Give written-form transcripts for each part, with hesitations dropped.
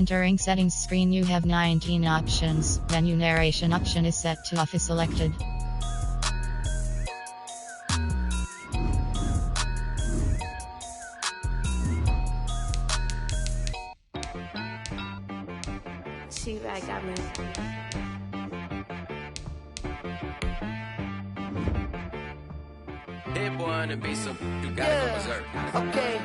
entering settings screen you have 19 options. Menu narration option is set to off is selected. T-Rag got me. Hit one and be some, you gotta go berserk. Okay.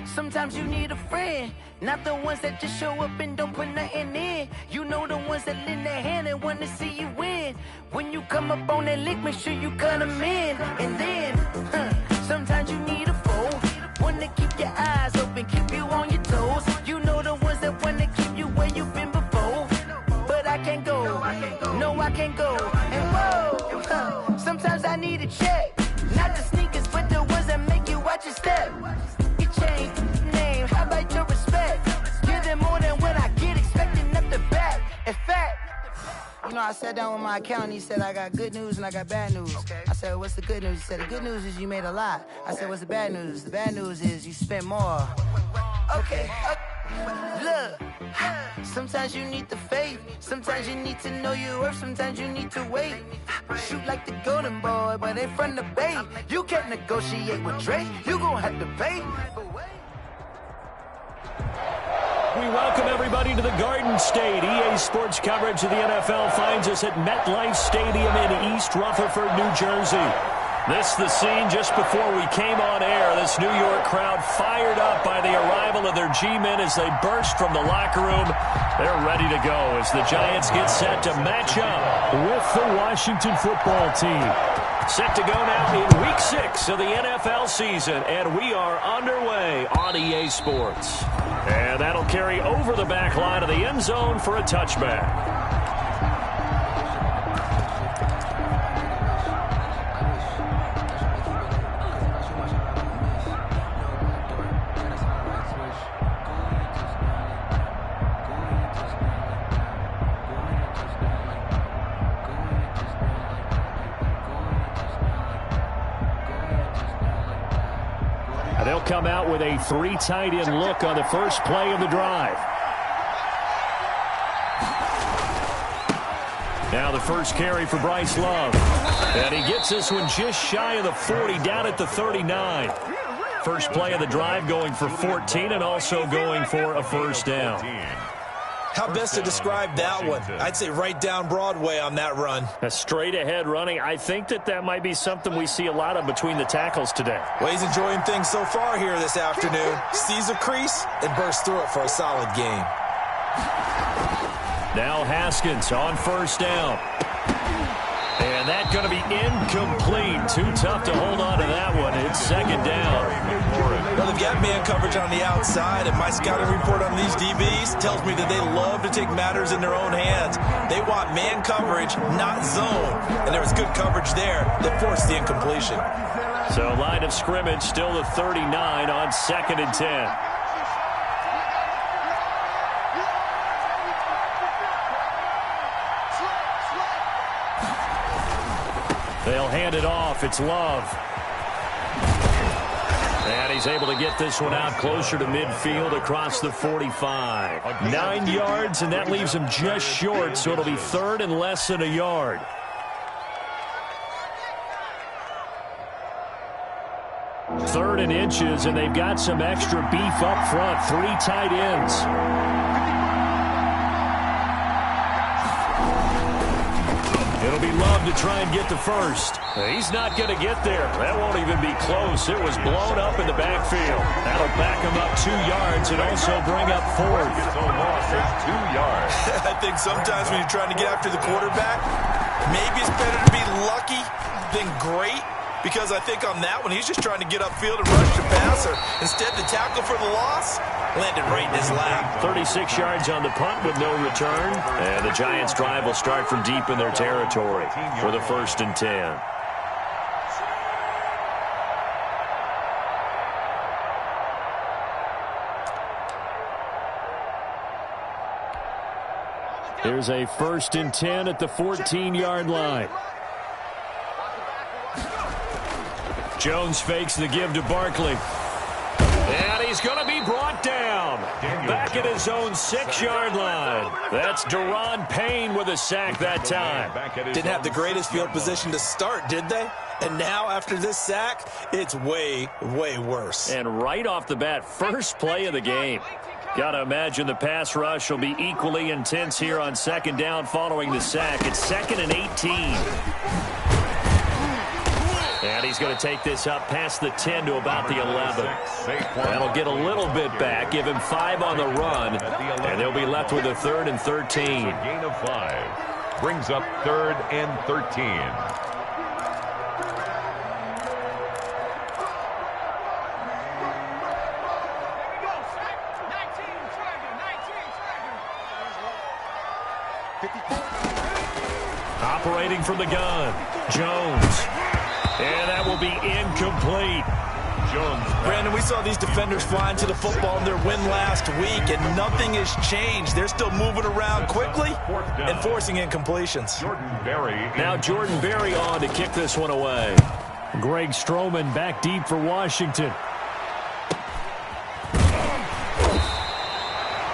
Sometimes you need a friend, not the ones that just show up and don't put nothing in. You know the ones that lend their hand and want to see you win. When you come up on that lick, make sure you cut them in. And then, sometimes you need a foe, one to keep your eyes open, keep you on your toes. You know the ones that want to keep you where you've been before. But I can't go, no I can't go. And whoa, sometimes I need a check. Not the sneakers, but the ones that make you watch your step. You change name, how about your respect? Give them more than what I get, expecting up the back. In fact, you know, I sat down with my accountant, he said, I got good news and I got bad news. Okay. I said, what's the good news? He said, the good news is you made a lot. I said, what's the bad news? The bad news is you spent more. Okay. Look, sometimes you need the faith, sometimes you need to know your worth, sometimes you need to wait. Shoot like the golden boy, but ain't from the bay. You can't negotiate with Drake, you gon' have to pay. We welcome everybody to the Garden State. EA Sports coverage of the NFL finds us at MetLife Stadium in East Rutherford, New Jersey. This the scene just before we came on air. This New York crowd fired up by the arrival of their G-men as they burst from the locker room. They're ready to go as the Giants get set to match up with the Washington football team. Set to go now in Week 6 of the NFL season, and we are underway on EA Sports. And that'll carry over the back line of the end zone for a touchback. They'll come out with a 3 tight end look on the first play of the drive. Now the first carry for Bryce Love. And he gets this one just shy of the 40, down at the 39. First play of the drive going for 14 and also going for a first down. How best to describe that one? I'd say right down Broadway on that run. A straight ahead running. I think that might be something we see a lot of between the tackles today. Well, he's enjoying things so far here this afternoon. Sees a crease and bursts through it for a solid game. Now Haskins on first down. And that's going to be incomplete. Too tough to hold on to that one. It's second down. Well, they've got man coverage on the outside, and my scouting report on these DBs tells me that they love to take matters in their own hands. They want man coverage, not zone. And there was good coverage there that forced the incompletion. So line of scrimmage still the 39 on 2nd and 10. They'll hand it off. It's Love. And he's able to get this one out closer to midfield across the 45. 9 yards, and that leaves him just short, so it'll be 3rd and less than a yard. Third and inches, and they've got some extra beef up front. 3 tight ends. It'll be Love to try and get the first. He's not going to get there. That won't even be close. It was blown up in the backfield. That'll back him up 2 yards and also bring up 4th. It's 2 yards. I think sometimes when you're trying to get after the quarterback, maybe it's better to be lucky than great. Because I think on that one, he's just trying to get upfield and rush the passer. Instead, the tackle for the loss landed right in his lap. 36 yards on the punt with no return. And the Giants' drive will start from deep in their territory for the 1st and 10. Here's a 1st and 10 at the 14-yard line. Jones fakes the give to Barkley. And he he's going to be brought down. Back at his own 6-yard line. That's Deron Payne with a sack that time. Didn't have the greatest field position to start, did they? And now, after this sack, it's way, way worse. And right off the bat, first play of the game. Got to imagine the pass rush will be equally intense here on 2nd down following the sack. It's 2nd and 18. And he's going to take this up past the 10 to about the 11. That'll get a little bit back, give him 5 on the run, and they'll be left with a 3rd and 13. Gain of 5 brings up 3rd and 13. Operating from the gun, Jones. And that will be incomplete. Brandon, we saw these defenders flying to the football in their win last week, and nothing has changed. They're still moving around quickly and forcing incompletions. Now Jordan Berry on to kick this one away. Greg Stroman back deep for Washington.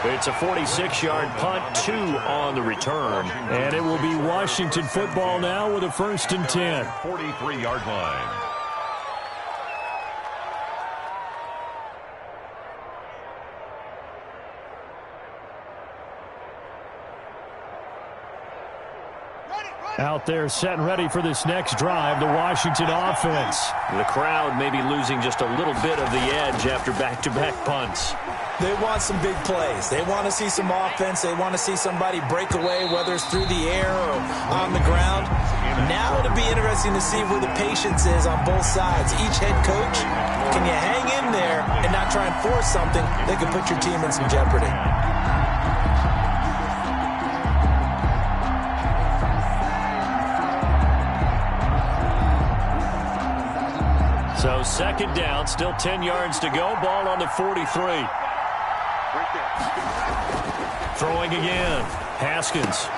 It's a 46-yard punt, 2 on the return. And it will be Washington football now with a 1st and 10. 43-yard line. Out there set and ready for this next drive, the Washington offense. The crowd may be losing just a little bit of the edge after back-to-back punts. They want some big plays. They want to see some offense. They want to see somebody break away, whether it's through the air or on the ground. Now it'll be interesting to see where the patience is on both sides. Each head coach, can you hang in there and not try and force something that could put your team in some jeopardy? So 2nd down, still 10 yards to go. Ball on the 43. Throwing again, Haskins.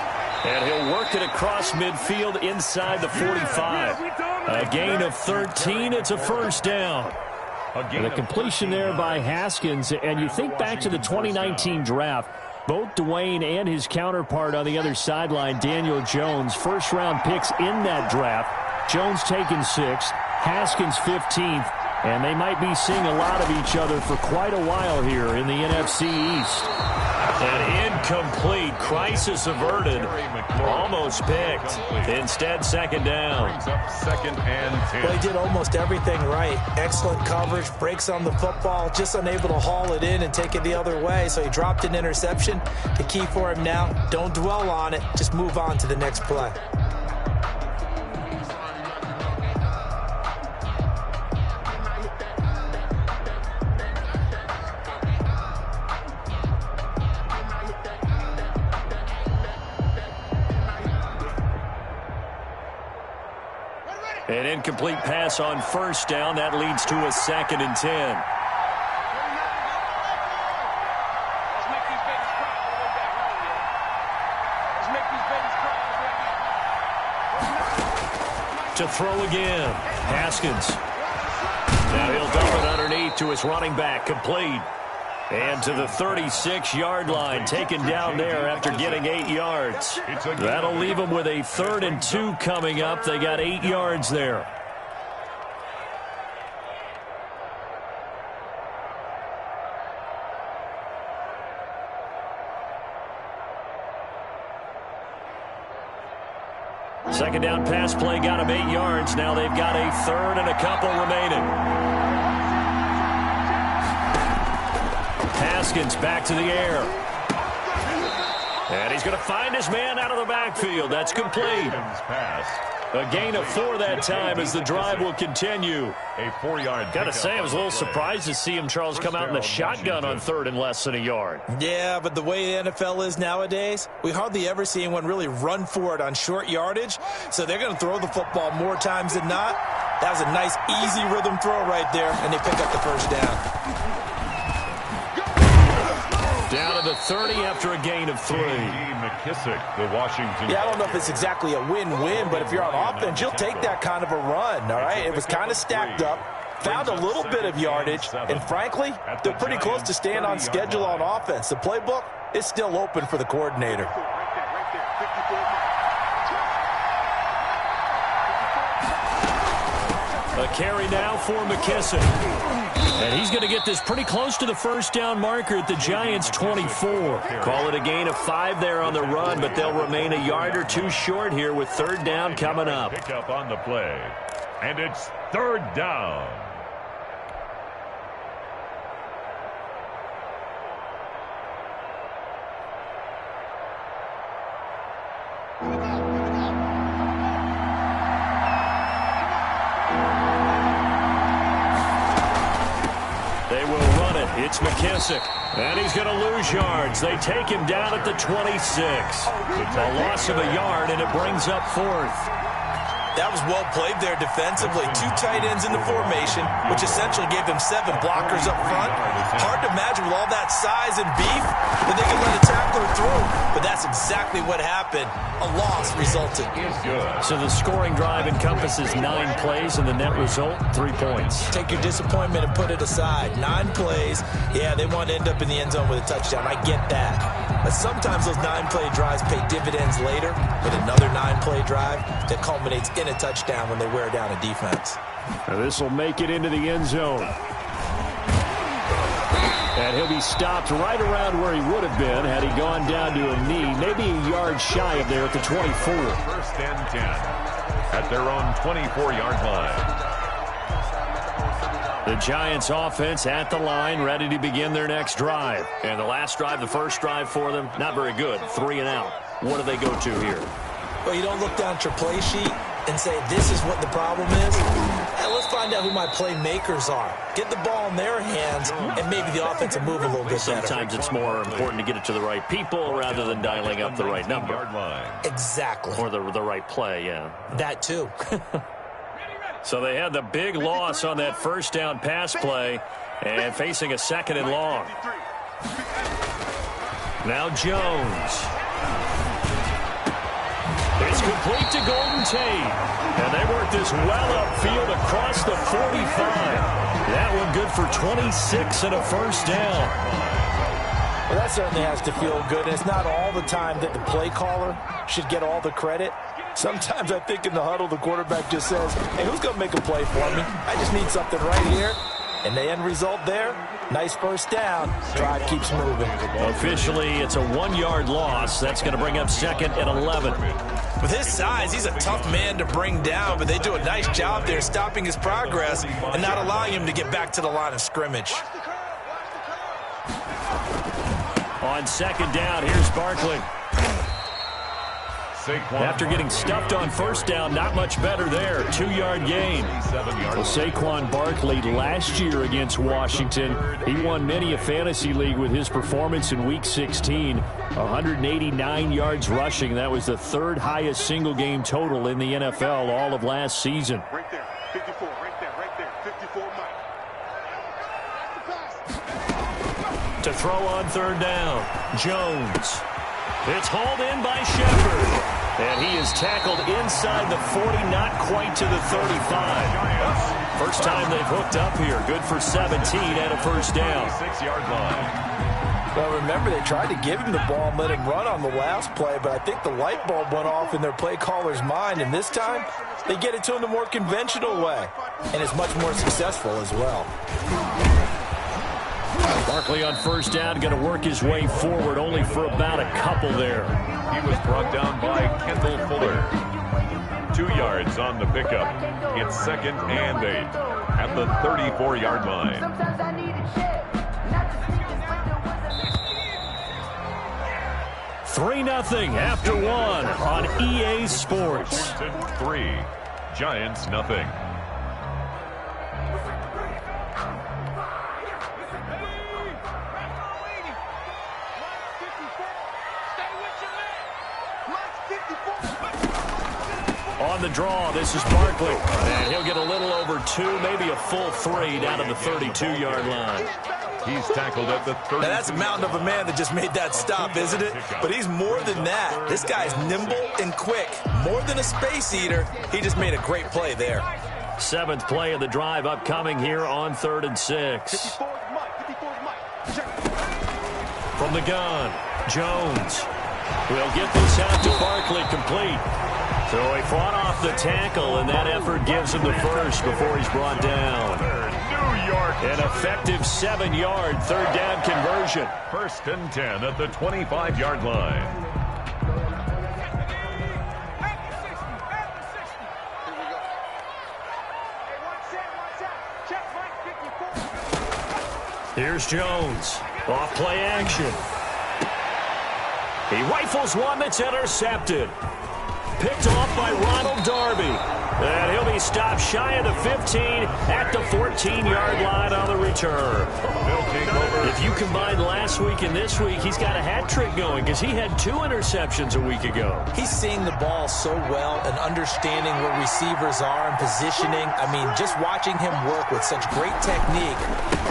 And he'll work it across midfield inside the 45. A gain of 13. It's a 1st down. And the completion there by Haskins. And you think back to the 2019 draft. Both Dwayne and his counterpart on the other sideline, Daniel Jones, 1st-round picks in that draft. Jones taken 6th, Haskins 15th. And they might be seeing a lot of each other for quite a while here in the NFC East. An incomplete, crisis averted, almost picked. Instead, 2nd down. 2nd and 10. Well, he did almost everything right. Excellent coverage, breaks on the football, just unable to haul it in and take it the other way. So he dropped an interception. The key for him now, don't dwell on it. Just move on to the next play. An incomplete pass on 1st down. That leads to a 2nd and 10. To throw again, Haskins. Now he'll dump it underneath to his running back, complete. And to the 36-yard line, taken down there after getting 8 yards. That'll leave them with a 3rd and 2 coming up. They got 8 yards there. Second down pass play got them 8 yards. Now they've got a 3rd and a couple remaining. Haskins back to the air. And he's going to find his man out of the backfield. That's complete. A gain of 4 that time as the drive will continue. A 4-yard. Got to say, I was a little surprised to see him, Charles, come out in the shotgun on 3rd and less than a yard. Yeah, but the way the NFL is nowadays, we hardly ever see anyone really run for it on short yardage. So they're going to throw the football more times than not. That was a nice, easy rhythm throw right there, and they pick up the 1st down. Down to the 30 after a gain of 3. McKissick, the Washington. Yeah, I don't know if it's exactly a win-win, but if you're on offense, you'll take that kind of a run, all right? It was kind of stacked up. found a little bit of yardage, and frankly, they're pretty close to staying on schedule on offense. The playbook is still open for the coordinator. A carry now for McKissick. And he's going to get this pretty close to the first down marker at the Giants' 24. Call it a gain of 5 there on the run, but they'll remain a yard or two short here with third down coming up. Pick up on the play. And it's third down. They will run it. It's McKissick. And he's going to lose yards. They take him down at the 26. A loss of a yard, and it brings up fourth. That was well played there defensively. 2 tight ends in the formation, which essentially gave them 7 blockers up front. Hard to imagine with all that size and beef that they could let a tackler through. But that's exactly what happened. A loss resulted. So the scoring drive encompasses 9 plays, and the net result, 3 points. Take your disappointment and put it aside. 9 plays. Yeah, they want to end up in the end zone with a touchdown. I get that. But sometimes those 9-play drives pay dividends later with another 9-play drive that culminates in a touchdown when they wear down a defense. Now this will make it into the end zone. And he'll be stopped right around where he would have been had he gone down to a knee, maybe a yard shy of there at the 24. First and 10 at their own 24-yard line. The Giants offense at the line, ready to begin their next drive. And the last drive, the first drive for them, not very good. 3 and out. What do they go to here? Well, you don't look down at your play sheet and say, this is what the problem is. And let's find out who my playmakers are. Get the ball in their hands, and maybe the offense will move a little bit better. Sometimes it's more important to get it to the right people rather than dialing up the right number. Exactly. Or the right play, yeah. That too. So they had the big loss on that first down pass play and facing a second and long. Now Jones. It's complete to Golden Tate. And they work this well upfield across the 45. That one good for 26 and a first down. Well, that certainly has to feel good. It's not all the time that the play caller should get all the credit. Sometimes I think in the huddle, the quarterback just says, hey, who's going to make a play for me? I just need something right here. And the end result there, nice first down. Drive keeps moving. Officially, it's a 1-yard loss. That's going to bring up second and 11. With his size, he's a tough man to bring down, but they do a nice job there stopping his progress and not allowing him to get back to the line of scrimmage. On second down, here's Barkley. After getting stuffed on first down, not much better there. 2-yard gain. Well, Saquon Barkley last year against Washington, he won many a fantasy league with his performance in Week 16. 189 yards rushing. That was the 3rd highest single game total in the NFL all of last season. Right there, 54, right there, 54, Mike. To throw on third down, Jones. It's hauled in by Shepard. And he is tackled inside the 40, not quite to the 35. First time they've hooked up here. Good for 17 and a first down. 6-yard line. Well, remember, they tried to give him the ball and let him run on the last play, but I think the light bulb went off in their play caller's mind, and this time they get it to him the more conventional way, and it's much more successful as well. Barkley on first down, going to work his way forward, only for about a couple there. He was brought down by Kendall Fuller. 2 yards on the pickup. It's second and 8 at the 34-yard line. 3-0 after 1 on EA Sports. 3, Giants nothing. On the draw, this is Barkley. And he'll get a little over 2, maybe a full 3 down to the 32-yard line. He's tackled at the 30. Now, that's a mountain of a man that just made that stop, isn't it? But he's more than that. This guy's nimble and quick. More than a space eater. He just made a great play there. Seventh play of the drive upcoming here on 3rd and 6. From the gun, Jones will get this out to Barkley complete. So he fought off the tackle, and that effort gives him the first before he's brought down. New York. An effective 7-yard 3rd down conversion. 1st and 10 at the 25-yard line. Here's Jones. Off play action. He rifles one that's intercepted. Picked off by Ronald Darby. And he'll be stopped shy of the 15 at the 14-yard line on the return. If you combine last week and this week, he's got a hat trick going because he had 2 interceptions a week ago. He's seeing the ball so well and understanding where receivers are and positioning. I mean, just watching him work with such great technique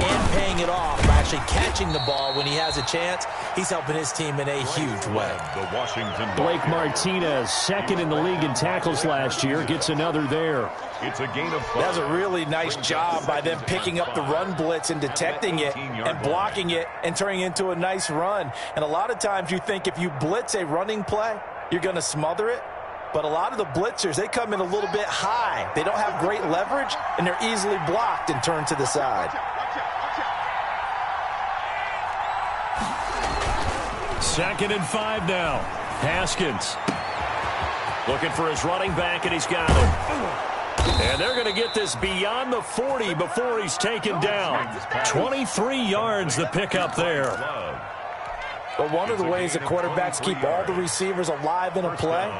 and paying it off by actually catching the ball when he has a chance, he's helping his team in a huge way. The Washington Blake Martinez, 2nd in the league in tackles last year, gets another there. It's a gain of 5. That was a really nice job by them picking up the run blitz and detecting it and blocking it and turning it into a nice run. And a lot of times you think if you blitz a running play, you're going to smother it. But a lot of the blitzers, they come in a little bit high. They don't have great leverage, and they're easily blocked and turned to the side. 2nd and 5 now. Haskins looking for his running back, and he's got him. And they're going to get this beyond the 40 before he's taken down. 23 yards the pickup there. But one of the ways the quarterbacks keep all the receivers alive in a play,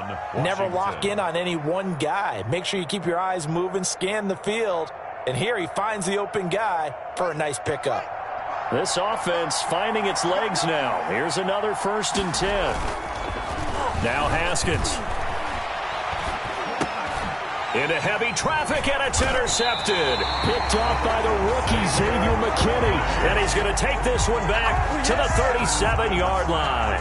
never lock in on any one guy. Make sure you keep your eyes moving, scan the field, and here he finds the open guy for a nice pickup. This offense finding its legs now. Here's another 1st and 10. Now Haskins. Into heavy traffic, and it's intercepted. Picked off by the rookie, Xavier McKinney. And he's going to take this one back to the 37-yard line.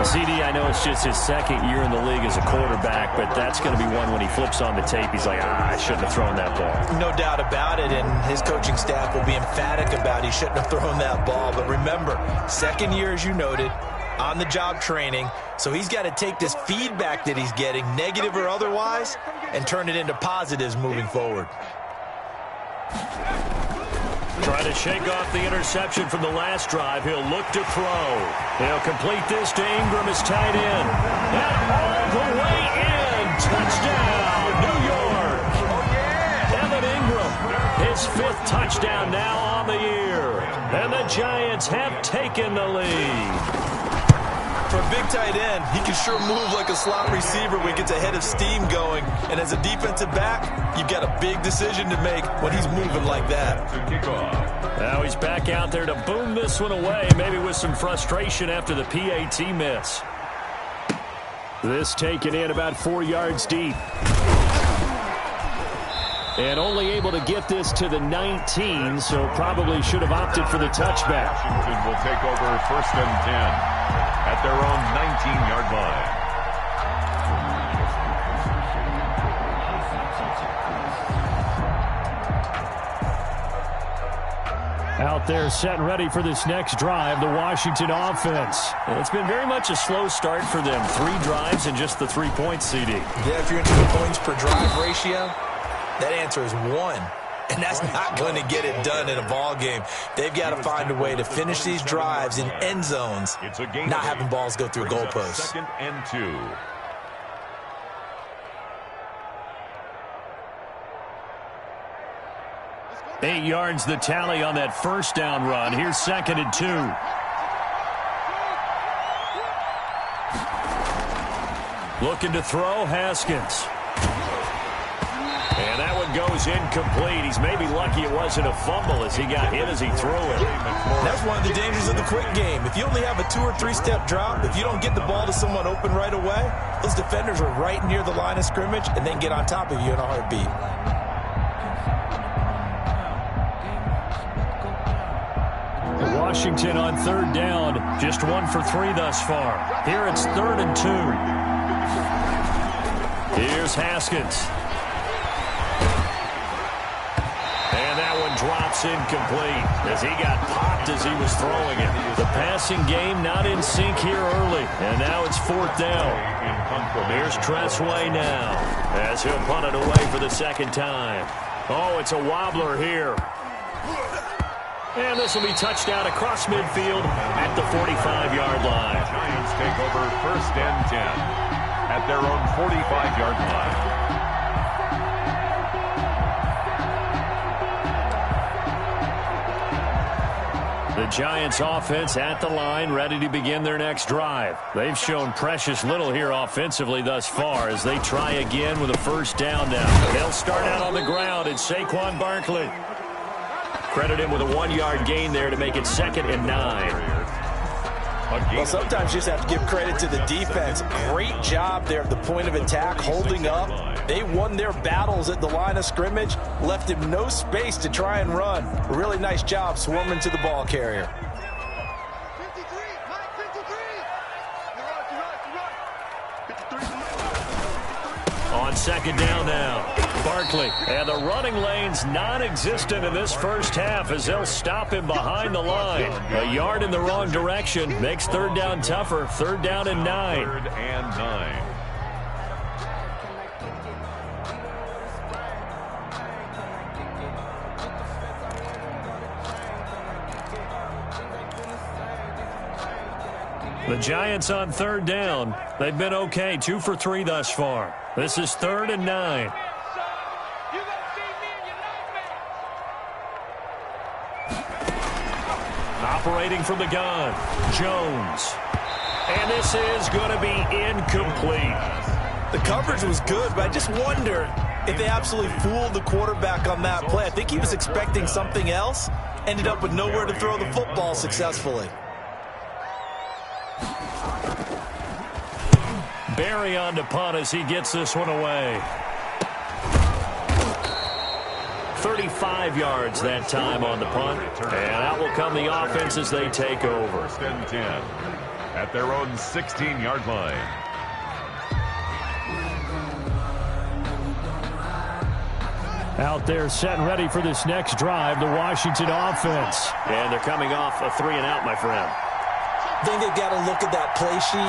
CD, I know it's just his 2nd year in the league as a quarterback, but that's going to be one when he flips on the tape. He's like, I shouldn't have thrown that ball. No doubt about it, and his coaching staff will be emphatic about he shouldn't have thrown that ball. But remember, 2nd year, as you noted, on-the-job training, so he's got to take this feedback that he's getting, negative or otherwise, and turn it into positives moving forward. Trying to shake off the interception from the last drive. He'll look to throw. He'll complete this to Ingram, his tight end. And all the way in. Touchdown, New York. Evan Ingram, his 5th touchdown now on the year. And the Giants have taken the lead. For a big tight end, he can sure move like a slot receiver when he gets a head of steam going. And as a defensive back, you've got a big decision to make when he's moving like that. Now he's back out there to boom this one away, maybe with some frustration after the PAT miss. This taken in about 4 yards deep. And only able to get this to the 19, so probably should have opted for the touchback. Washington will take over 1st and 10 at their own 19-yard line. Out there set and ready for this next drive, the Washington offense. It's been very much a slow start for them. 3 drives and just the 3 points, CD. Yeah, if you're into the points per drive ratio, that answer is 1. And that's not going to get it done in a ball game. They've got to find a way to finish these drives in end zones, not having balls go through goalposts. 2nd and 2. Eight yards the tally on that 1st down run. Here's 2nd and 2. Looking to throw, Haskins. And that one goes incomplete. He's maybe lucky it wasn't a fumble as he got hit as he threw it. That's one of the dangers of the quick game. If you only have a 2- or 3-step drop, if you don't get the ball to someone open right away, those defenders are right near the line of scrimmage and then get on top of you in a heartbeat. Washington on 3rd down, just 1 for 3 thus far. Here it's 3rd and 2. Here's Haskins. drops incomplete as he got popped as he was throwing it. The passing game not in sync here early, and now it's 4th down. Here's Tressway now as he'll punt it away for the second time. Oh, it's a wobbler here. And this will be touchdown across midfield at the 45-yard line. Giants take over 1st and 10 at their own 45-yard line. The Giants offense at the line, ready to begin their next drive. They've shown precious little here offensively thus far as they try again with a 1st down now. They'll start out on the ground. It's Saquon Barkley. Credit him with a 1-yard gain there to make it 2nd and 9. Well, sometimes you just have to give credit to the defense. Great job there at the point of attack, holding up. They won their battles at the line of scrimmage, left him no space to try and run. A really nice job swarming to the ball carrier. 53, Mike, 53. You're right. On 2nd down now, Barkley. And the running lane's non-existent in this first half as they'll stop him behind the line. A yard in the wrong direction makes 3rd down tougher. 3rd down and 9. 3rd and 9. The Giants on 3rd down. They've been okay, 2 for 3 thus far. This is 3rd and 9. Operating from the gun, Jones. And this is going to be incomplete. The coverage was good, but I just wonder if they absolutely fooled the quarterback on that play. I think he was expecting something else, ended up with nowhere to throw the football successfully. Barry on to punt as he gets this one away. 35 yards that time on the punt. And out will come the offense as they take over. 1st and 10 at their own 16-yard line. Out there set and ready for this next drive, the Washington offense. And they're coming off a 3-and-out, my friend. I think they've got to look at that play sheet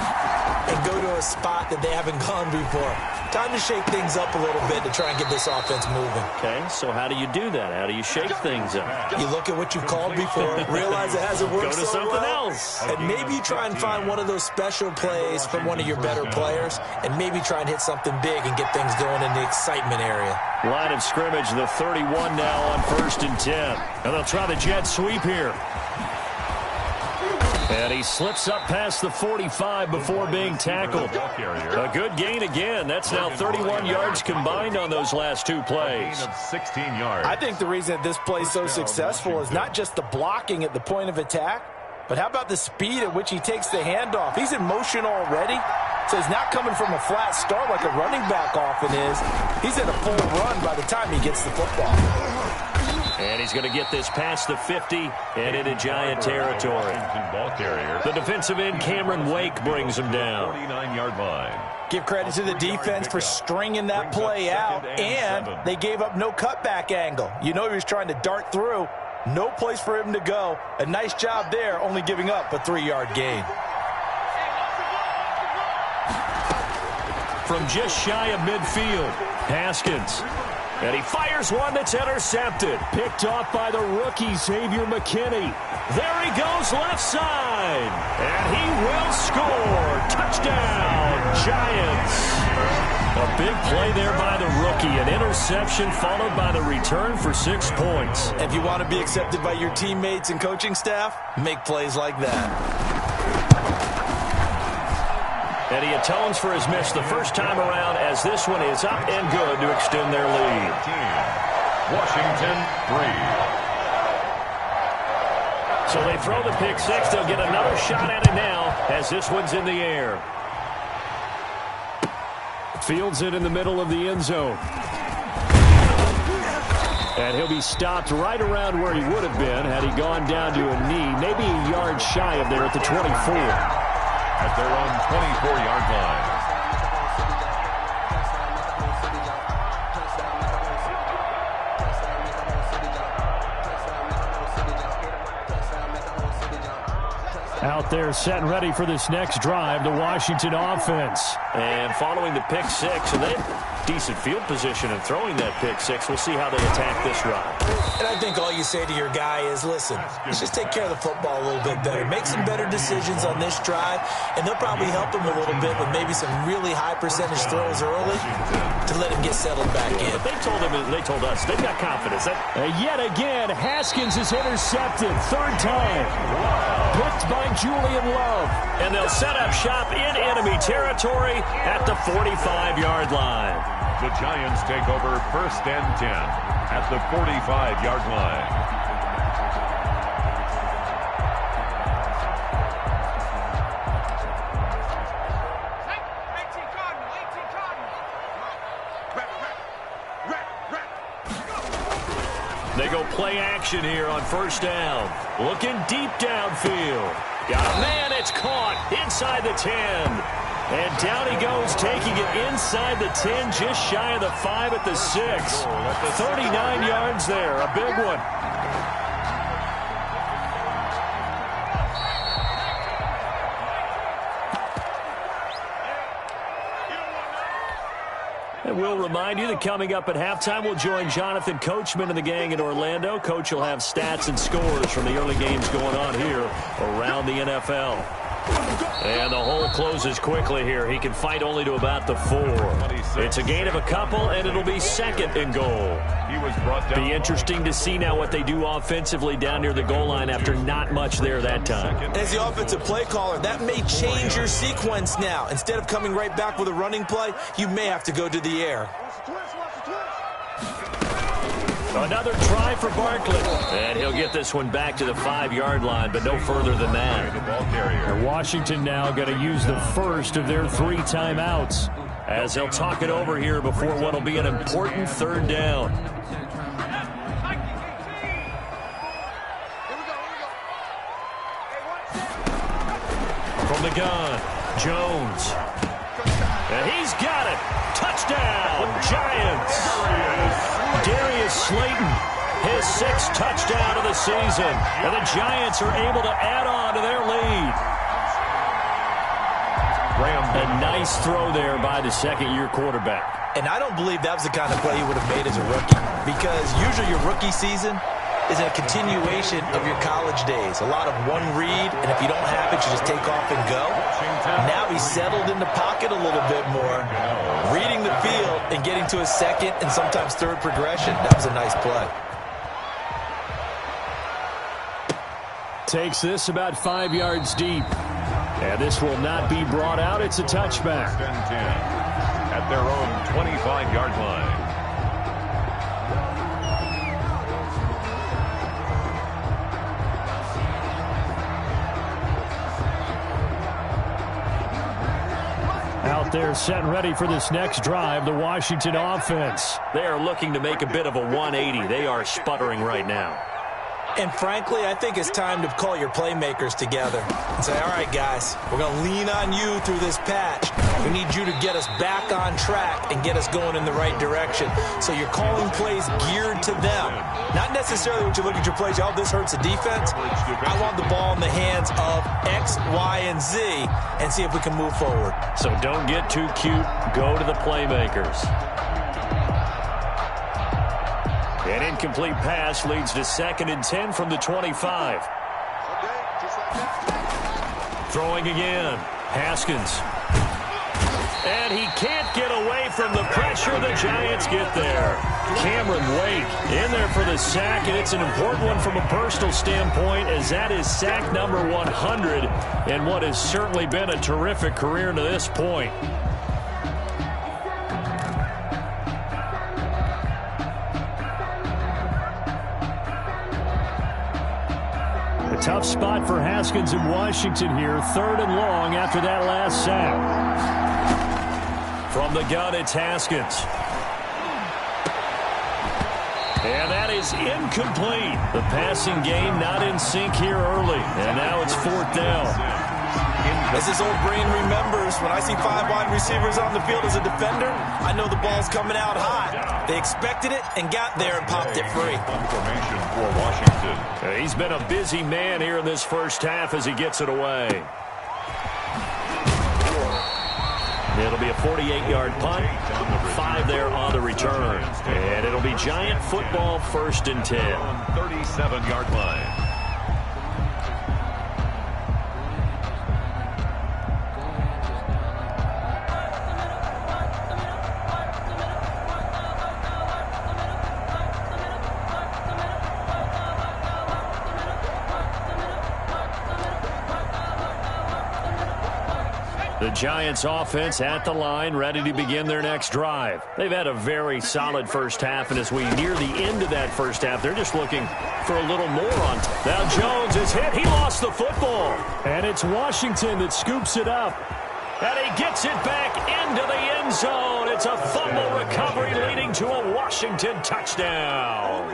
and go to a spot that they haven't gone before. Time to shake things up a little bit to try and get this offense moving. Okay, so how do you do that? How do you shake things up? You look at what you've called before, realize it hasn't worked Go to so something well, else. and maybe try and find one of those special plays from one of your better players, and maybe try and hit something big and get things going in the excitement area. Line of scrimmage, the 31 now on 1st and 10. And they'll try the jet sweep here. And he slips up past the 45 before being tackled. A good gain again. That's now 31 yards combined on those last 2 plays. 16 yards. I think the reason that this play is so successful is not just the blocking at the point of attack, but how about the speed at which he takes the handoff? He's in motion already, so he's not coming from a flat start like a running back often is. He's in a full run by the time he gets the football. And he's going to get this past the 50 and into Giant territory. The defensive end, Cameron Wake, brings him down. 49-yard line. Give credit to the defense for stringing that play out, and they gave up no cutback angle. You know he was trying to dart through. No place for him to go. A nice job there, only giving up a 3-yard gain. From just shy of midfield, Haskins. And he fires one that's intercepted. Picked off by the rookie, Xavier McKinney. There he goes left side. And he will score. Touchdown, Giants. A big play there by the rookie. An interception followed by the return for 6 points. If you want to be accepted by your teammates and coaching staff, make plays like that. And he atones for his miss the first time around as this one is up and good to extend their lead. Washington 3. So they throw the pick 6. They'll get another shot at it now as this one's in the air. Fields it in the middle of the end zone. And he'll be stopped right around where he would have been had he gone down to a knee, maybe a yard shy of there at the 24. At their own 24-yard line. Out there set and ready for this next drive, the Washington offense. And following the pick six, and they have decent field position and throwing that pick six. We'll see how they attack this drive. And I think all you say to your guy is, listen, let's just take care of the football a little bit better. Make some better decisions on this drive, and they'll probably help him a little bit with maybe some really high percentage throws early to let him get settled back in. But they told us, they've got confidence. Yet again, Haskins is intercepted. Third time. Picked by Julian Love. And they'll set up shop in enemy territory at the 45-yard line. The Giants take over 1st and 10 at the 45-yard line. They go play action here on 1st down. Looking deep downfield. Got a man, it's caught inside the 10. And down he goes, taking it inside the 10, just shy of the 5 at the 6. 39 yards there, a big one. And we'll remind you that coming up at halftime, we'll join Jonathan Coachman and the gang in Orlando. Coach will have stats and scores from the early games going on here around the NFL. And the hole closes quickly here. He can fight only to about the 4. It's a gain of a couple, and it'll be 2nd and goal. Be interesting to see now what they do offensively down near the goal line after not much there that time. As the offensive play caller, that may change your sequence now. Instead of coming right back with a running play, you may have to go to the air. Another try for Barkley. And he'll get this one back to the 5-yard line, but no further than that. And Washington now going to use the first of their 3 timeouts as they'll talk it over here before what will be an important 3rd down. From the gun, Jones. And he's got it. Touchdown, Giants. Darius Slayton, his 6th touchdown of the season. And the Giants are able to add on to their lead. A nice throw there by the 2nd-year quarterback. And I don't believe that was the kind of play he would have made as a rookie, because usually your rookie season is a continuation of your college days. A lot of one read, and if you don't have it, you just take off and go. Now he's settled in the pocket a little bit more, reading the field and getting to a 2nd and sometimes 3rd progression. That was a nice play. Takes this about 5 yards deep. And this will not be brought out. It's a touchback. 1st and 10 at their own 25-yard line. Out there set and ready for this next drive, the Washington offense. They are looking to make a bit of a 180. They are sputtering right now. And frankly, I think it's time to call your playmakers together and say, all right, guys, we're going to lean on you through this patch. We need you to get us back on track and get us going in the right direction. So you're calling plays geared to them. Not necessarily when you look at your plays, oh, this hurts the defense. I want the ball in the hands of X, Y, and Z and see if we can move forward. So don't get too cute. Go to the playmakers. An incomplete pass leads to 2nd and 10 from the 25. Throwing again. Haskins. And he can't get away from the pressure. The Giants get there. Cameron Wake in there for the sack, and it's an important one from a personal standpoint, as that is sack number 100 in what has certainly been a terrific career to this point. Tough spot for Haskins in Washington here. 3rd and long after that last sack. From the gun, it's Haskins. And that is incomplete. The passing game not in sync here early. And now it's 4th down. As his old brain remembers, when I see 5 wide receivers on the field as a defender, I know the ball's coming out high. They expected it and got there and popped it free. Formation for Washington. He's been a busy man here in this first half as he gets it away. It'll be a 48-yard punt, 5 there on the return. And it'll be Giant football, 1st and 10. 37-yard line. The Giants offense at the line, ready to begin their next drive. They've had a very solid first half, and as we near the end of that first half, they're just looking for a little more on. Now Jones is hit. He lost the football. And it's Washington that scoops it up. And he gets it back into the end zone. It's a fumble recovery leading to a Washington touchdown.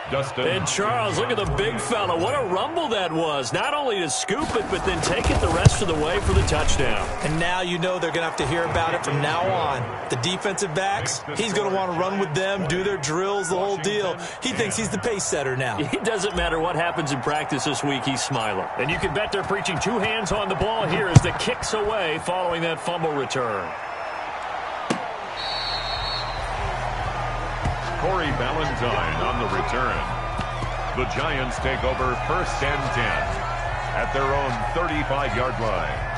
Dustin. And Charles, look at the big fella. What a rumble that was. Not only to scoop it, but then take it the rest of the way for the touchdown. And now you know they're going to have to hear about it from now on. The defensive backs, he's going to want to run with them, do their drills, the whole deal. He thinks he's the pace setter now. It doesn't matter what happens in practice this week, he's smiling. And you can bet they're preaching 2 hands on the ball here as the kick's away following that fumble return. Corey Ballantyne on the return. The Giants take over 1st and 10 at their own 35-yard line.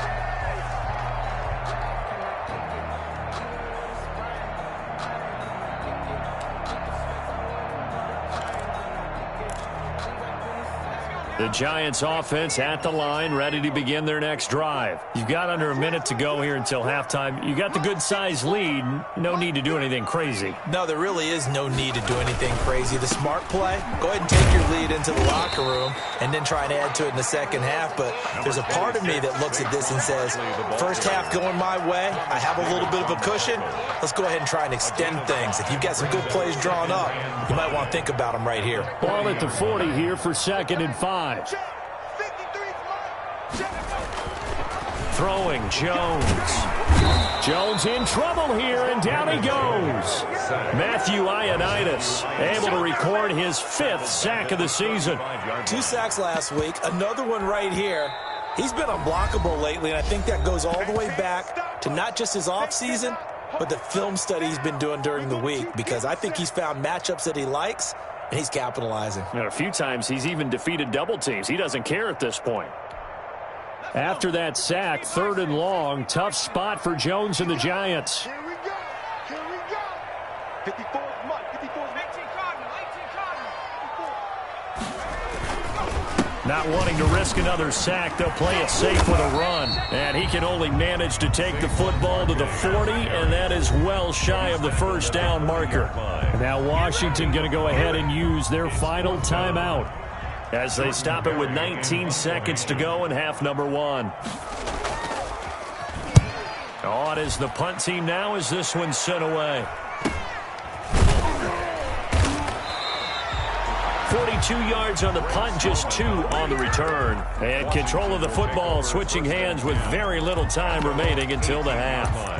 The Giants offense at the line, ready to begin their next drive. You've got under a minute to go here until halftime. You got the good-sized lead. No need to do anything crazy. No, there really is no need to do anything crazy. The smart play, go ahead and take your lead into the locker room and then try and add to it in the second half. But there's a part of me that looks at this and says, first half going my way, I have a little bit of a cushion. Let's go ahead and try and extend things. If you've got some good plays drawn up, you might want to think about them right here. Ball at the 40 here for 2nd and 5. Throwing Jones. Jones in trouble here, and down he goes. Matthew Ioannidis able to record his 5th sack of the season. 2 sacks last week, another one right here. He's been unblockable lately, and I think that goes all the way back to not just his offseason, but the film study he's been doing during the week, because I think he's found matchups that he likes, and he's capitalizing. And a few times he's even defeated double teams. He doesn't care at this point. After that sack, 3rd and long, tough spot for Jones and the Giants. Here we go. Here we go. 54, come on. 54. 18 Cardinal. 18 Cardinal. Not wanting to risk another sack, they'll play it safe with a run. And he can only manage to take the football to the 40, and that is well shy of the first down marker. Now Washington going to go ahead and use their final timeout as they stop it with 19 seconds to go in half number 1. On is the punt team now as this one's sent away. 42 yards on the punt, just 2 on the return. And control of the football switching hands with very little time remaining until the half.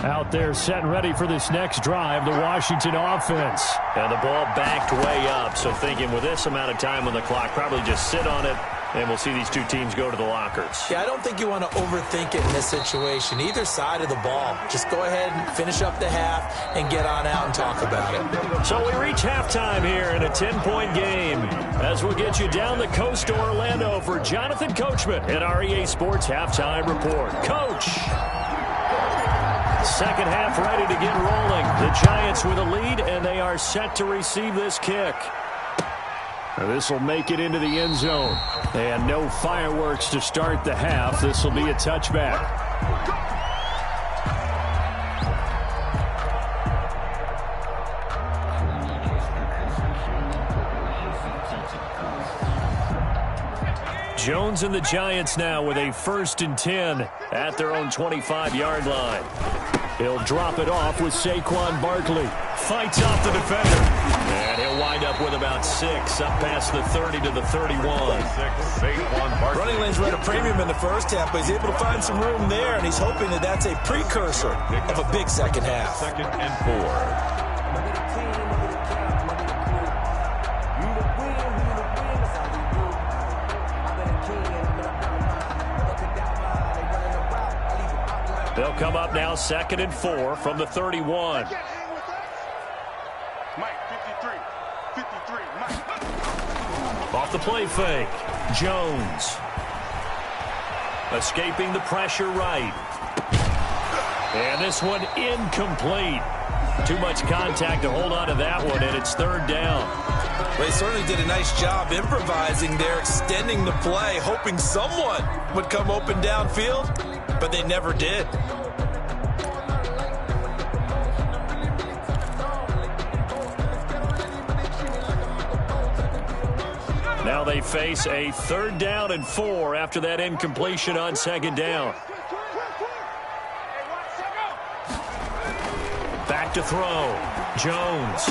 Out there set and ready for this next drive, the Washington offense. And the ball backed way up, so thinking with this amount of time on the clock, probably just sit on it, and we'll see these two teams go to the lockers. Yeah, I don't think you want to overthink it in this situation. Either side of the ball. Just go ahead and finish up the half and get on out and talk about it. So we reach halftime here in a 10-point game as we'll get you down the coast to Orlando for Jonathan Coachman at our EA Sports Halftime Report. Coach! Second half ready to get rolling. The Giants with a lead, and they are set to receive this kick. This will make it into the end zone. And no fireworks to start the half. This will be a touchback. Jones and the Giants now with a 1st and 10 at their own 25-yard line. He'll drop it off with Saquon Barkley. Fights off the defender. And he'll wind up with about 6 up past the 30 to the 31. Running lanes were at a premium in the first half, but he's able to find some room there, and he's hoping that that's a precursor of a big second half. 2nd and 4. They'll come up now 2nd and 4 from the 31. Mike, 53, Mike. Off the play fake. Jones. Escaping the pressure right. And this one incomplete. Too much contact to hold on to that one, and it's 3rd down. Well, he certainly did a nice job improvising there, extending the play, hoping someone would come open downfield, but they never did. Now they face a 3rd down and 4 after that incompletion on 2nd down. Back to throw. Jones.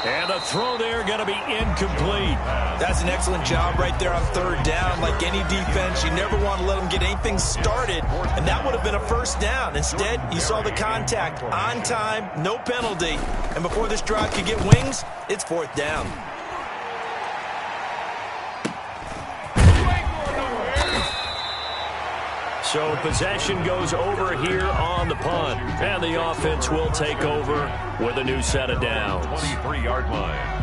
And the throw there going to be incomplete. That's an excellent job right there on 3rd down. Like any defense, you never want to let them get anything started, and that would have been a 1st down. Instead, you saw the contact on time, no penalty, and before this drive could get wings, it's 4th down. So possession goes over here on the punt, and the offense will take over with a new set of downs. 23-yard line.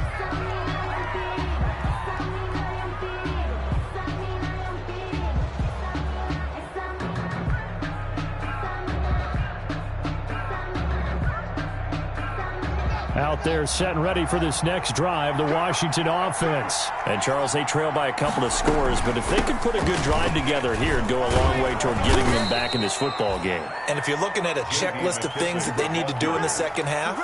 Out there set and ready for this next drive, the Washington offense. And, Charles, they trail by a couple of scores, but if they could put a good drive together here, it'd go a long way toward getting them back in this football game. And if you're looking at a checklist of things that they need to do in the second half,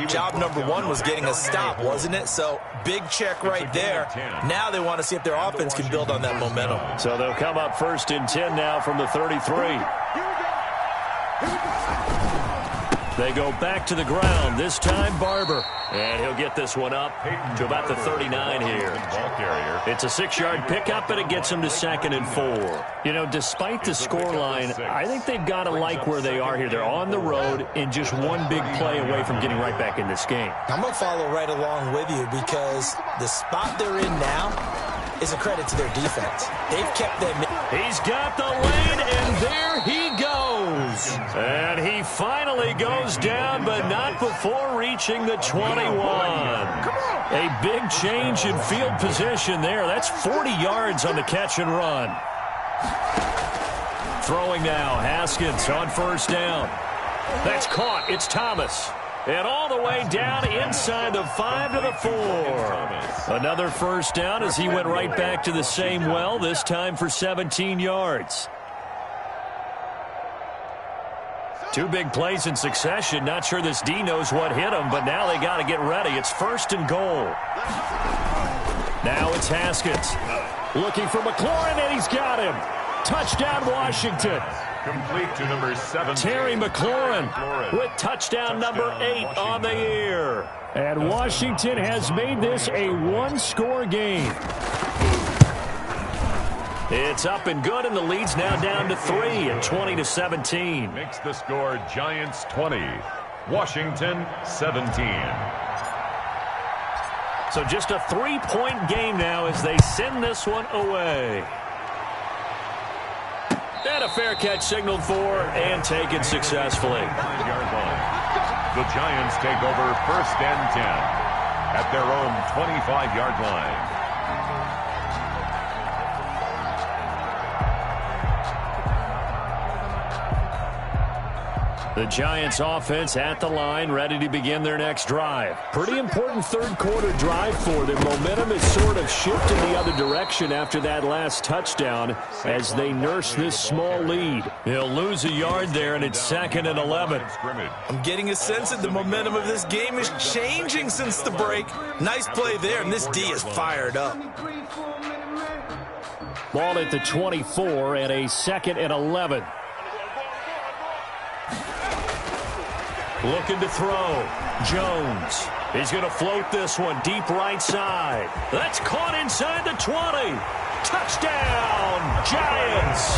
job number 1 was getting a stop, wasn't it? So, big check right there. Now they want to see if their offense can build on that momentum. So they'll come up 1st and 10 now from the 33. They go back to the ground, this time Barber. And he'll get this one up to about the 39 here. It's a 6-yard pickup, and it gets him to 2nd and 4. You know, despite the scoreline, I think they've got to like where they are here. They're on the road and just one big play away from getting right back in this game. I'm going to follow right along with you because the spot they're in now is a credit to their defense. They've kept them. He's got the lane, and there he goes. And he finally goes down, but not before reaching the 21. A big change in field position there. That's 40 yards on the catch and run. Throwing now, Haskins on 1st down. That's caught. It's Thomas. And all the way down inside the 5 to the 4. Another 1st down as he went right back to the same well, this time for 17 yards. 2 big plays in succession. Not sure this D knows what hit him, but now they got to get ready. It's 1st and goal. Now it's Haskins. Looking for McLaurin, and he's got him. Touchdown, Washington. Complete to number 7. Terry McLaurin with touchdown number 8 on the year. And Washington has made this a 1-score game. It's up and good, and the lead's now down to 3 at 20-17. Makes the score Giants 20, Washington 17. So just a 3-point game now as they send this one away. And a fair catch signaled for and taken successfully. 5-yard line. The Giants take over 1st and 10 at their own 25-yard line. The Giants offense at the line, ready to begin their next drive. Pretty important 3rd quarter drive for them. Momentum is sort of shifted the other direction after that last touchdown as they nurse this small lead. He'll lose a yard there, and it's 2nd and 11. I'm getting a sense that the momentum of this game is changing since the break. Nice play there, and this D is fired up. Ball at the 24 and a 2nd and 11. Looking to throw. Jones. He's going to float this one deep right side. That's caught inside the 20. Touchdown, Giants.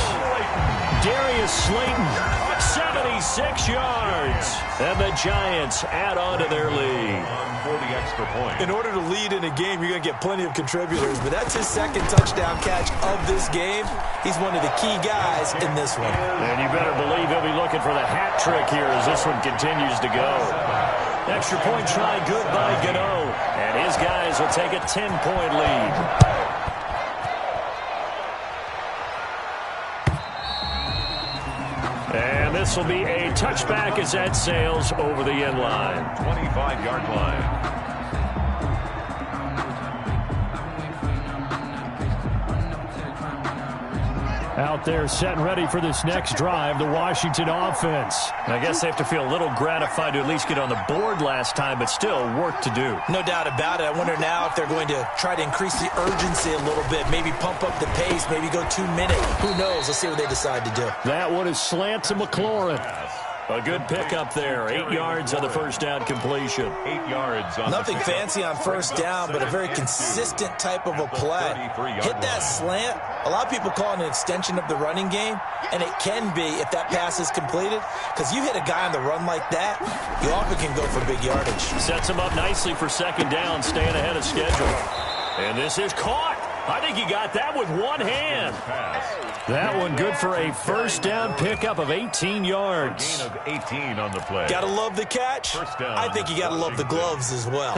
Darius Slayton, 76 yards. And the Giants add on to their lead. For the extra point. In order to lead in a game, you're going to get plenty of contributors, but that's his 2nd touchdown catch of this game. He's one of the key guys in this one. And you better believe he'll be looking for the hat trick here as this one continues to go. Extra point try good by Gano. And his guys will take a 10-point lead. And this will be a touchback as that sails over the end line. 25-yard line. Out there set and ready for this next drive, the Washington offense. I guess they have to feel a little gratified to at least get on the board last time, but still work to do. No doubt about it. I wonder now if they're going to try to increase the urgency a little bit, maybe pump up the pace, maybe go 2 minute. Who knows? Let's see what they decide to do. That one is slant to McLaurin. A good pickup there. 8 yards on the first down completion. 8 yards on Nothing fancy on first down, but a very consistent type of a play. Hit that slant. A lot of people call it an extension of the running game, and it can be if that pass is completed, because you hit a guy on the run like that, you often can go for big yardage. Sets him up nicely for 2nd down, staying ahead of schedule. And this is caught. I think he got that with one hand. That one good for a first down pickup of 18 yards. Gain of 18 on the play. Gotta love the catch. I think you gotta love the gloves as well.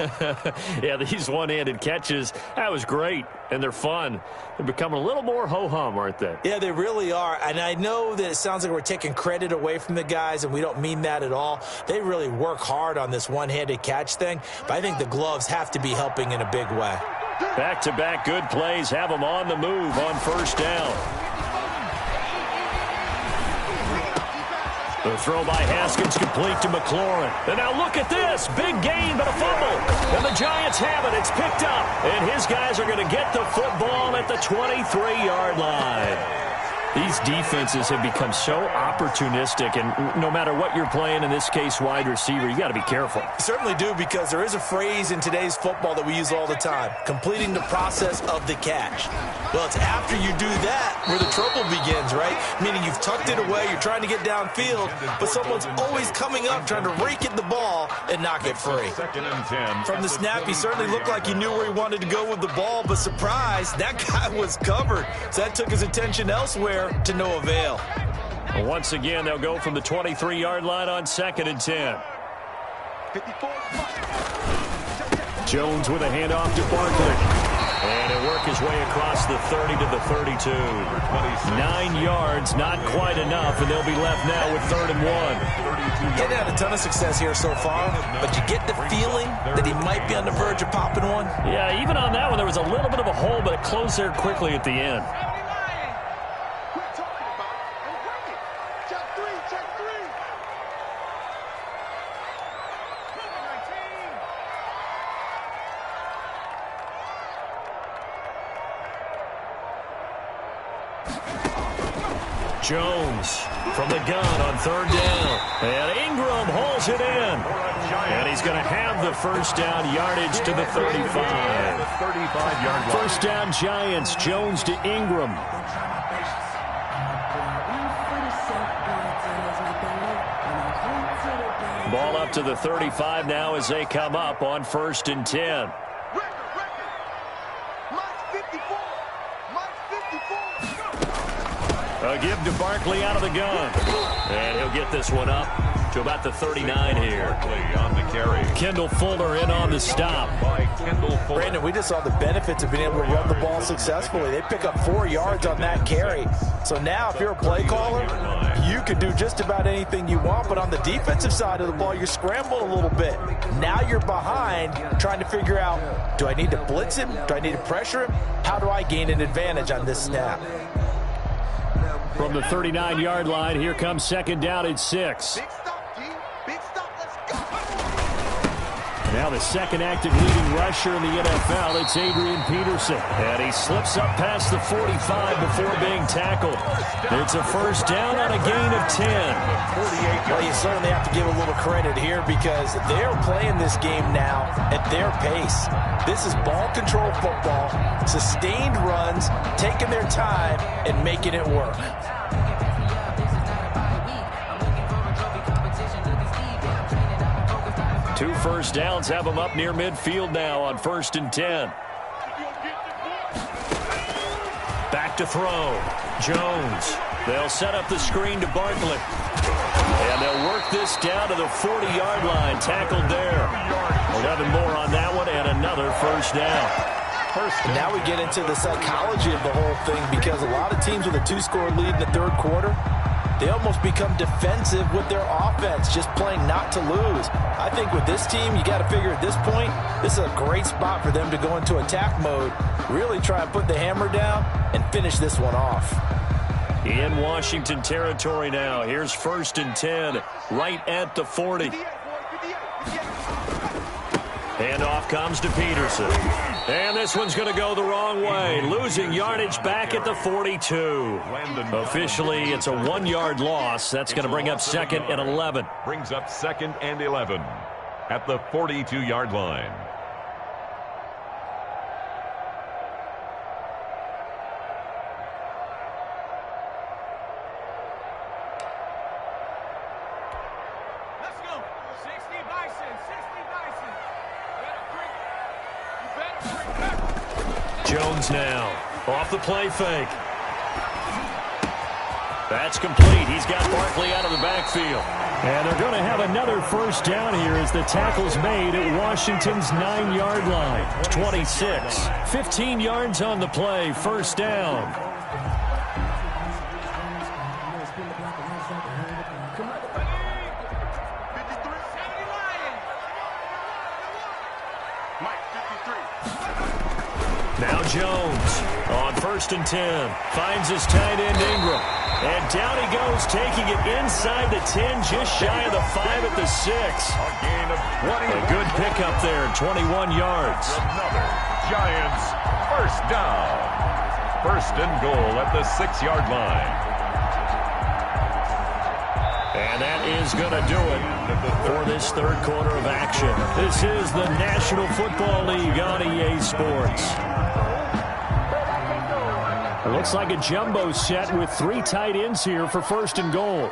Yeah, these one-handed catches, that was great, and they're fun. They're becoming a little more ho-hum, aren't they? Yeah, they really are, and I know that it sounds like we're taking credit away from the guys, and we don't mean that at all. They really work hard on this one-handed catch thing, but I think the gloves have to be helping in a big way. Back-to-back good plays have them on the move on first down. The throw by Haskins complete to McLaurin. And now look at this. Big gain, but a fumble. And the Giants have it. It's picked up. And his guys are going to get the football at the 23-yard line. These defenses have become so opportunistic, and no matter what you're playing, in this case wide receiver, you got to be careful. You certainly do, because there is a phrase in today's football that we use all the time, completing the process of the catch. Well, it's after you do that where the trouble begins, right? Meaning you've tucked it away, you're trying to get downfield, but someone's always coming up trying to rake at the ball and knock it free. 2nd and 10. From the snap, he certainly looked like he knew where he wanted to go with the ball, but surprise, that guy was covered. So that took his attention elsewhere to no avail. Once again, they'll go from the 23-yard line on 2nd and 10. 54. Jones with a handoff to Barkley. And he'll work his way across the 30 to the 32. 9 yards, not quite enough, and they'll be left now with 3rd and 1. Getting had a ton of success here so far, but you get the feeling that he might be on the verge of popping one. Yeah, even on that one, there was a little bit of a hole, but it closed there quickly at the end. Jones from the gun on 3rd down. And Ingram hauls it in. And he's going to have the first down yardage to the 35. 35-yard line. First down Giants. Jones to Ingram. Ball up to the 35 now as they come up on 1st and 10. A give to Barkley out of the gun. And he'll get this one up to about the 39 here. Barkley on the carry. Kendall Fuller in on the stop. By Kendall Fuller. Brandon, we just saw the benefits of being able to run the ball successfully. They pick up 4 yards on that carry. So now if you're a play caller, you can do just about anything you want. But on the defensive side of the ball, you're scrambled a little bit. Now you're behind trying to figure out, do I need to blitz him? Do I need to pressure him? How do I gain an advantage on this snap? From the 39-yard line, here comes 2nd down and 6. Big stop, G. Big stop. Let's go. Now the second active leading rusher in the NFL, it's Adrian Peterson. And he slips up past the 45 before being tackled. It's a first down on a gain of 10. Well, you certainly have to give a little credit here because they're playing this game now at their pace. This is ball control football, sustained runs, taking their time and making it work. Two first downs have them up near midfield now on 1st and 10. Back to throw. Jones. They'll set up the screen to Barkley. And they'll work this down to the 40-yard line. Tackled there. 11 more on that one and another first down. Now we get into the psychology of the whole thing because a lot of teams with a 2-score lead in the third quarter, they almost become defensive with their offense, just playing not to lose. I think with this team, you got to figure at this point, this is a great spot for them to go into attack mode, really try and put the hammer down and finish this one off. In Washington territory now. Here's 1st and 10, right at the 40. Handoff comes to Peterson. And this one's going to go the wrong way. Losing yardage back at the 42. Officially, it's a 1-yard loss. That's going to bring up 2nd and 11. Brings up 2nd and 11 at the 42-yard line. Jones now off the play fake. That's complete. He's got Barkley out of the backfield. And they're going to have another first down here as the tackle's made at Washington's 9-yard line. 26. 15 yards on the play. First down. Now Jones on 1st and 10. Finds his tight end Ingram. And down he goes, taking it inside the 10, just shy of the 5 at the 6. A gain of 20. A good pickup there, 21 yards. Another Giants first down. 1st and goal at the 6-yard line. And that is going to do it for this third quarter of action. This is the National Football League on EA Sports. It looks like a jumbo set with 3 tight ends here for 1st and goal.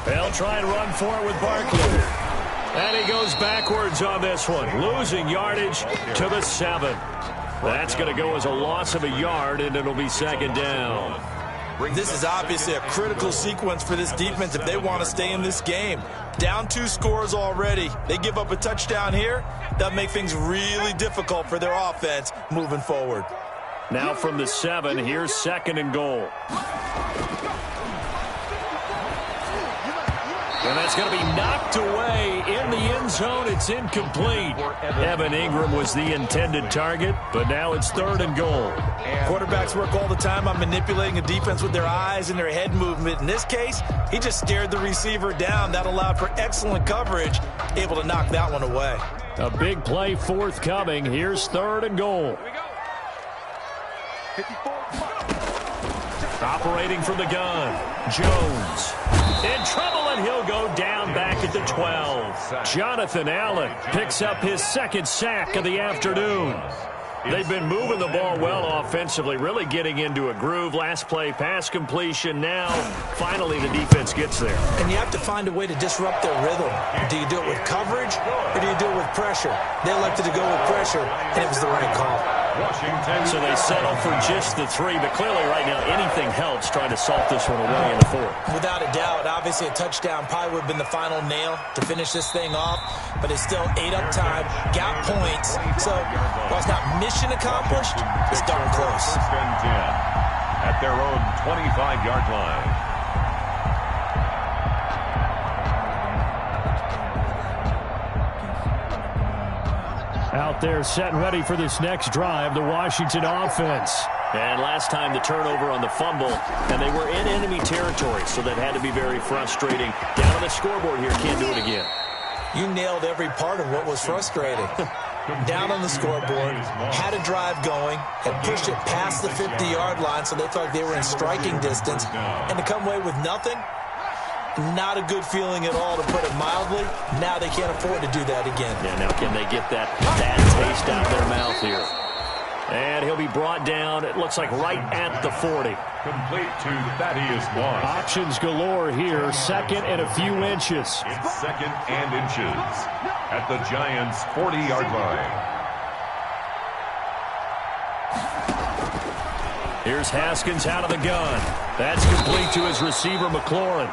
They'll try and run for it with Barkley. And he goes backwards on this one, losing yardage to the 7. That's going to go as a loss of a yard, and it'll be 2nd down. This is obviously a critical sequence for this defense if they want to stay in this game. Down 2 scores already. They give up a touchdown here. That'll make things really difficult for their offense moving forward. Now from the 7, here's 2nd and goal. And that's going to be knocked away in the end zone. It's incomplete. Evan Ingram was the intended target, but now it's 3rd and goal. Quarterbacks work all the time on manipulating a defense with their eyes and their head movement. In this case, he just stared the receiver down. That allowed for excellent coverage, able to knock that one away. A big play forthcoming. Here's 3rd and goal. Operating from the gun, Jones. In trouble, and he'll go down back at the 12. Jonathan Allen picks up his 2nd sack of the afternoon. They've been moving the ball well offensively, really getting into a groove. Last play, pass completion. Now, finally, the defense gets there. And you have to find a way to disrupt their rhythm. Do you do it with coverage, or do you do it with pressure? They elected to go with pressure, and it was the right call. So they settle for just the 3, but clearly right now anything helps trying to salt this one away in the 4th. Without a doubt, obviously a touchdown probably would have been the final nail to finish this thing off, but it's still 8 up time, got points, so while it's not mission accomplished, it's darn close. 1st and 10 at their own 25-yard line. Out there set and ready for this next drive, the Washington offense. And last time the turnover on the fumble, and they were in enemy territory, so that had to be very frustrating. Down on the scoreboard here, can't do it again. You nailed every part of what was frustrating. Down on the scoreboard, had a drive going, had pushed it past the 50-yard line, so they felt they were in striking distance, and to come away with nothing, not a good feeling at all, to put it mildly. Now they can't afford to do that again. Yeah, now can they get that bad taste out of their mouth here? And he'll be brought down, it looks like right at the 40. Complete to Thaddeus Moss. Options galore here. Second and a few inches. It's second and inches at the Giants' 40-yard line. Here's Haskins out of the gun. That's complete to his receiver, McLaurin.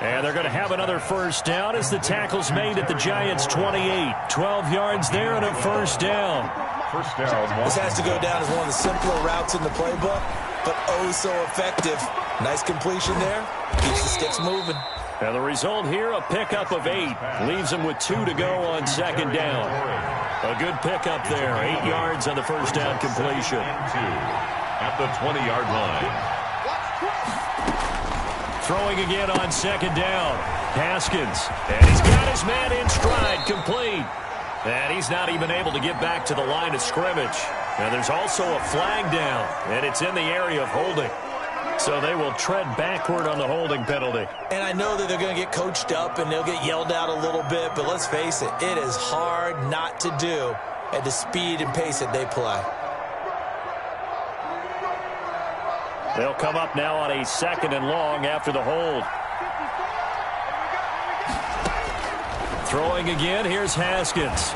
And they're going to have another first down as the tackle's made at the Giants' 28. 12 yards there and a first down. First down. This has to go down as one of the simpler routes in the playbook, but oh so effective. Nice completion there. Keeps the sticks moving. And the result here, a pickup of 8. Leaves them with 2 to go on second down. A good pickup there. 8 yards on the first down completion. At the 20-yard line. Throwing again on second down. Haskins. And he's got his man in stride. Complete. And he's not even able to get back to the line of scrimmage. And there's also a flag down, and it's in the area of holding. So they will tread backward on the holding penalty. And I know that they're going to get coached up and they'll get yelled out a little bit, but let's face it, it is hard not to do at the speed and pace that they play. They'll come up now on a second and long after the hold. Throwing again, here's Haskins.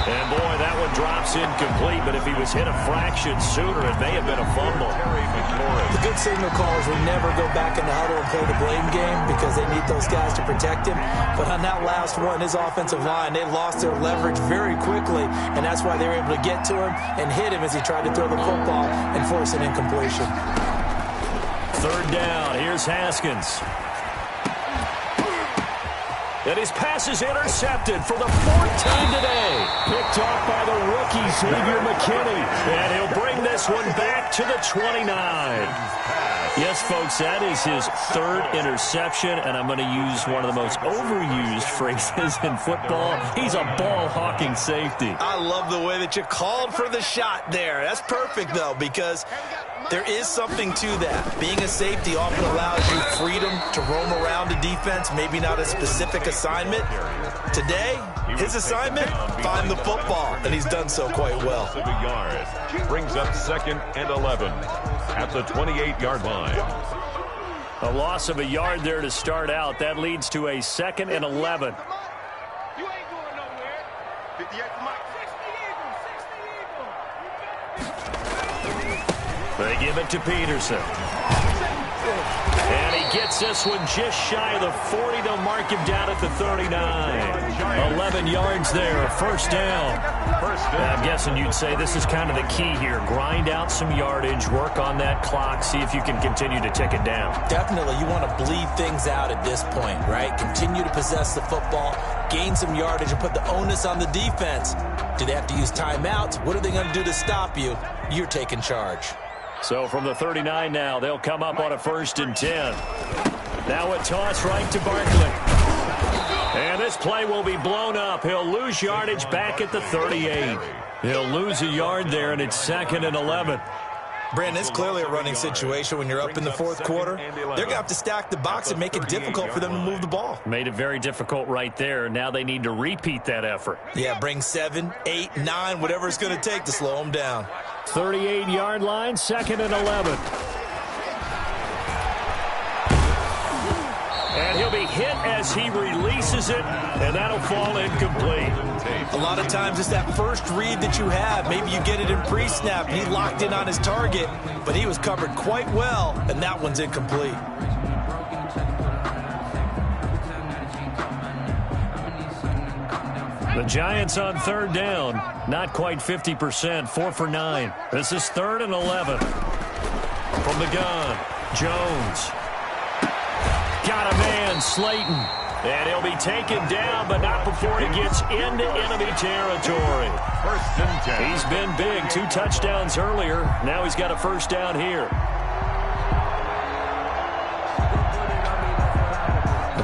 And boy, that one drops incomplete, but if he was hit a fraction sooner, it may have been a fumble. The good signal callers will never go back in the huddle and play the blame game because they need those guys to protect him. But on that last one, his offensive line, they lost their leverage very quickly, and that's why they were able to get to him and hit him as he tried to throw the football and force an incompletion. Third down, here's Haskins. And his pass is intercepted for the 4th time today. Picked off by the rookie, Xavier McKinney. And he'll bring this one back to the 29. Yes, folks, that is his 3rd interception, and I'm going to use one of the most overused phrases in football. He's a ball-hawking safety. I love the way that you called for the shot there. That's perfect, though, because there is something to that. Being a safety often allows you freedom to roam around the defense, maybe not a specific assignment. Today, his assignment, find the football, and he's done so quite well. Brings up second and 11 at the 28-yard line. A loss of a yard there to start out. That leads to a second and 11. You ain't going nowhere. 58 for Mike. 60 Eagles. 60 Eagles. They give it to Peterson. And he gets this one just shy of the 40. They'll mark him down at the 39. 11 yards there, first down. I'm guessing you'd say this is kind of the key here. Grind out some yardage, work on that clock, see if you can continue to tick it down. Definitely, you want to bleed things out at this point, right? Continue to possess the football, gain some yardage, and put the onus on the defense. Do they have to use timeouts? What are they going to do to stop you? You're taking charge. So from the 39 now, they'll come up on a 1st and 10. Now a toss right to Barkley. And this play will be blown up. He'll lose yardage back at the 38. He'll lose a yard there, and it's 2nd and 11. Brandon, it's clearly a running situation when you're up in the 4th quarter. They're going to have to stack the box and make it difficult for them to move the ball. Made it very difficult right there. Now they need to repeat that effort. Yeah, bring 7, 8, 9, whatever it's going to take to slow them down. 38-yard line, 2nd and 11. And he'll be hit as he releases it, and that'll fall incomplete. A lot of times it's that first read that you have. Maybe you get it in pre-snap, and he locked in on his target, but he was covered quite well, and that one's incomplete. The Giants on 3rd down, not quite 50%, 4 for 9. This is 3rd and 11. From the gun, Jones. Got a man, Slayton. And he'll be taken down, but not before he gets into enemy territory. First and 10. He's been big. 2 touchdowns earlier. Now he's got a first down here.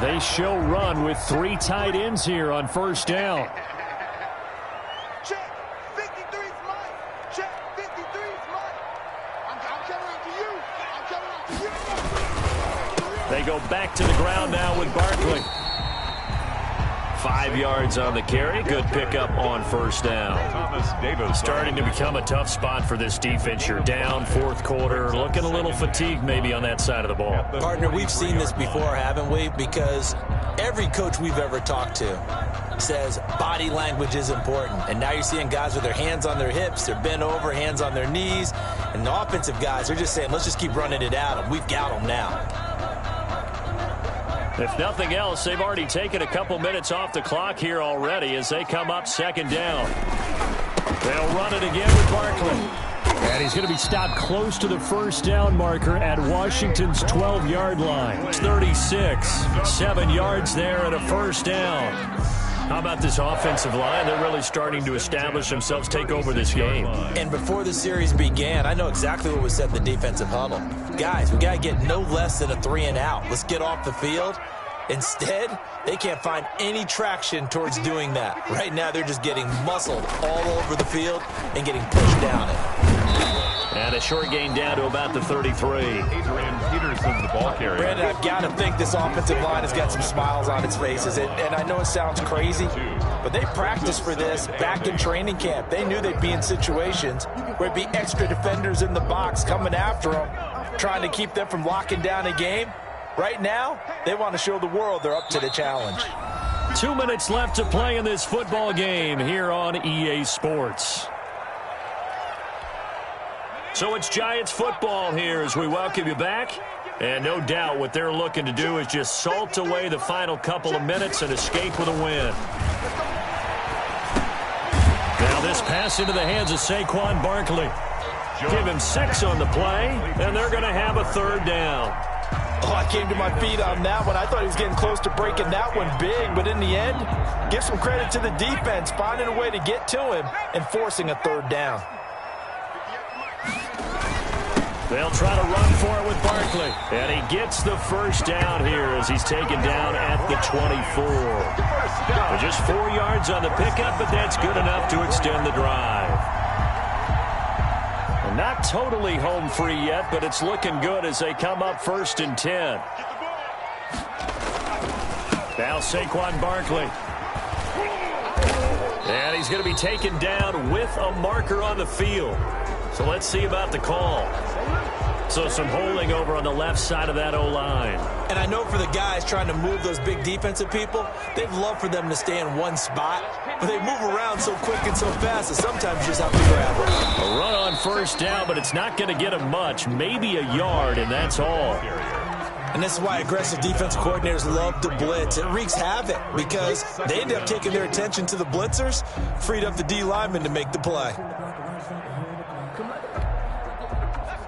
They show run with 3 tight ends here on first down. Check. 53's mine. Check. 53's mine. I'm coming after you. I'm coming after you. They go back to the ground now with Barkley. 5 yards on the carry. Good pickup on first down. Thomas Davis Starting to become a tough spot for this defense. You're down fourth quarter. Looking a little fatigued maybe on that side of the ball. Partner, we've seen this before, haven't we? Because every coach we've ever talked to says body language is important. And now you're seeing guys with their hands on their hips, they're bent over, hands on their knees. And the offensive guys are just saying, let's just keep running it at them. We've got them now. If nothing else, they've already taken a couple minutes off the clock here already as they come up second down. They'll run it again with Barkley. And he's going to be stopped close to the first down marker at Washington's 12-yard line. It's 36. 7 yards there and a first down. How about this offensive line? They're really starting to establish themselves, take over this game. And before the series began, I know exactly what was said in the defensive huddle. Guys, we got to get no less than a 3 and out. Let's get off the field. Instead, they can't find any traction towards doing that. Right now, they're just getting muscled all over the field and getting pushed down it. And a short gain down to about the 33. Adrian Peterson, the ball carrier. Brandon, I've got to think this offensive line has got some smiles on its faces. And I know it sounds crazy, but they practiced for this back in training camp. They knew they'd be in situations where it'd be extra defenders in the box coming after them, trying to keep them from locking down a game. Right now, they want to show the world they're up to the challenge. 2 minutes left to play in this football game here on EA Sports. So it's Giants football here as we welcome you back. And no doubt what they're looking to do is just salt away the final couple of minutes and escape with a win. Now this pass into the hands of Saquon Barkley. Give him 6 on the play, and they're going to have a third down. Oh, I came to my feet on that one. I thought he was getting close to breaking that one big, but in the end, give some credit to the defense, finding a way to get to him and forcing a third down. They'll try to run for it with Barkley. And he gets the first down here as he's taken down at the 24. Just 4 yards on the pickup, but that's good enough to extend the drive. Not totally home free yet, but it's looking good as they come up first and 10. Now Saquon Barkley. And he's going to be taken down with a marker on the field. So let's see about the call. So some holding over on the left side of that O-line. And I know for the guys trying to move those big defensive people, they'd love for them to stay in one spot. But they move around so quick and so fast that sometimes you just have to grab them. A run on first down, but it's not going to get him much. Maybe a yard, and that's all. And this is why aggressive defensive coordinators love to blitz. It wreaks havoc because they end up taking their attention to the blitzers, freed up the D lineman to make the play.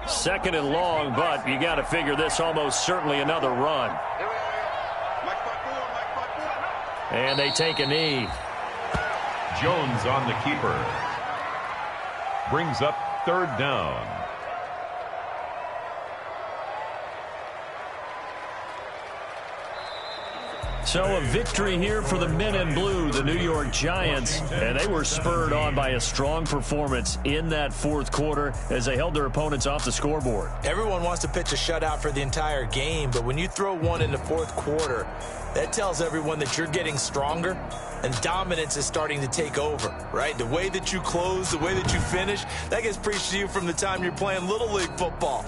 Second and long, but you got to figure this almost certainly another run. And they take a knee. Jones on the keeper. Brings up third down. So a victory here for the men in blue, the New York Giants, and they were spurred on by a strong performance in that fourth quarter as they held their opponents off the scoreboard. Everyone wants to pitch a shutout for the entire game, but when you throw one in the fourth quarter, that tells everyone that you're getting stronger and dominance is starting to take over, right? The way that you close, the way that you finish, that gets preached to you from the time you're playing Little League football.